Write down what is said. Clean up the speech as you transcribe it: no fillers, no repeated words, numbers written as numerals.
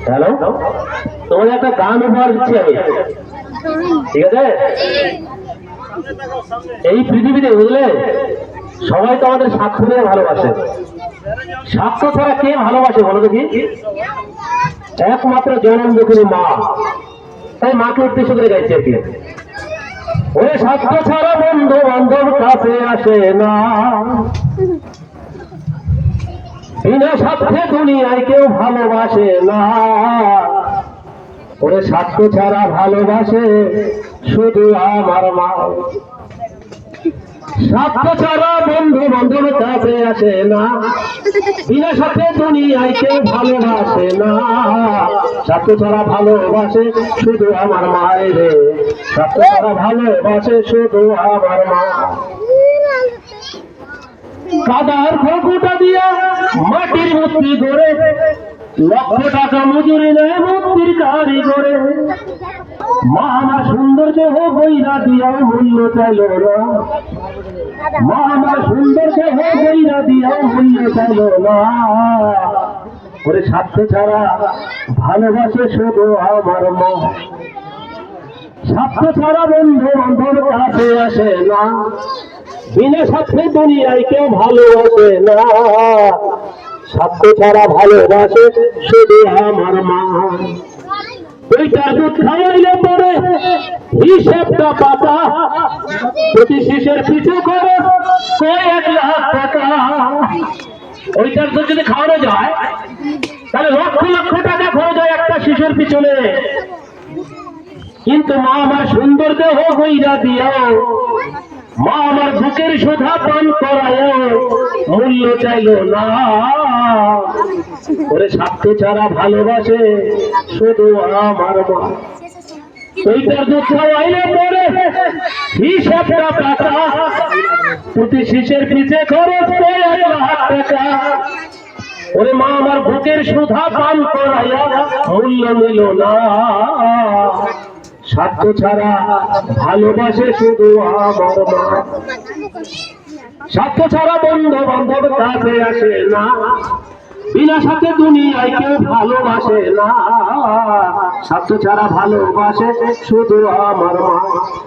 Hello, তোমাদের একটা গান উপহার দিচ্ছি আমি, ঠিক আছে? এই পৃথিবীতে বুঝলে সবাই তো আমাদের স্বার্থ নিয়ে ভালোবাসে। স্বার্থ ছাড়া কে ভালোবাসে বলো দেখি? একমাত্র জনম দুঃখিনী মা। তাই মাকে উদ্দেশ্য করে গাইছে আর কি। ওরে স্বার্থ ছাড়া বন্ধু বান্ধব কাছে আসে না, বিনা স্বার্থে দুনিয়ায় কেউ ভালোবাসে না। ওরে স্বার্থ ছাড়া ভালোবাসে শুধু আমার মা। স্বার্থ ছাড়া বন্ধু বান্ধব কাছে আসে না, বিনা স্বার্থে দুনিয়ায় কেউ ভালোবাসে না। স্বার্থ ছাড়া ভালোবাসে শুধু আমার মায়ের, স্বার্থ ছাড়া ভালোবাসে শুধু আমার মা। কাদার ফকুটা দিয়া মাটির মূর্তি গড়ে, লক্ষ টাকা মজুরি নেয় মূর্তির কারিগরে। মা আমার সুন্দর দেহ বইরা দিয়া মূল্য চাইল না, মা আমার সুন্দর দেহ বইরা দিয়া মূল্য চাইল না। ওরে স্বার্থ ছাড়া ভালোবাসে শুধু আমার মা। স্বার্থ ছাড়া বন্ধু বান্ধব কাছে আসে না, বিনা স্বার্থে দুনিয়ায় কেউ ভালোবাসে না। স্বার্থ ছাড়া ভালোবাসে শুধু আমার মা। দুইটা দুধ খাওয়াইলে পরে হিসেবটা পাতা, প্রতি শিশের পিছু করে কয়েক লাখ টাকা। ওইটার দুধ যদি খাওয়ানো যায় তাহলে লক্ষ লক্ষ টাকা খরচ হয় একটা শিশুর পিছনে। কিন্তু মা আমার সুন্দর দেহ হইরা দিয়াও, মা আমার বুকের সুধা পান করায়ও মূল্য চাইল না। ওরে স্বার্থ ছাড়া ভালোবাসে শুধু আমার মা। ওইটার দুধ খাওয়াইলে পরে হিসাবটা টাকা, প্রতি শিশের পিছে খরচ 1 লাখ টাকা। ওরে মা আমার বুকের সুধা পান করাইয়া মূল্য নিল না। স্বার্থ ছাড়া ভালোবাসে শুধু আমার মা। স্বার্থ ছাড়া বন্ধু বান্ধব কাছে আসে না, বিনা স্বার্থে দুনিয়ায় কেউ ভালোবাসে না। স্বার্থ ছাড়া ভালোবাসে শুধু আমার মা।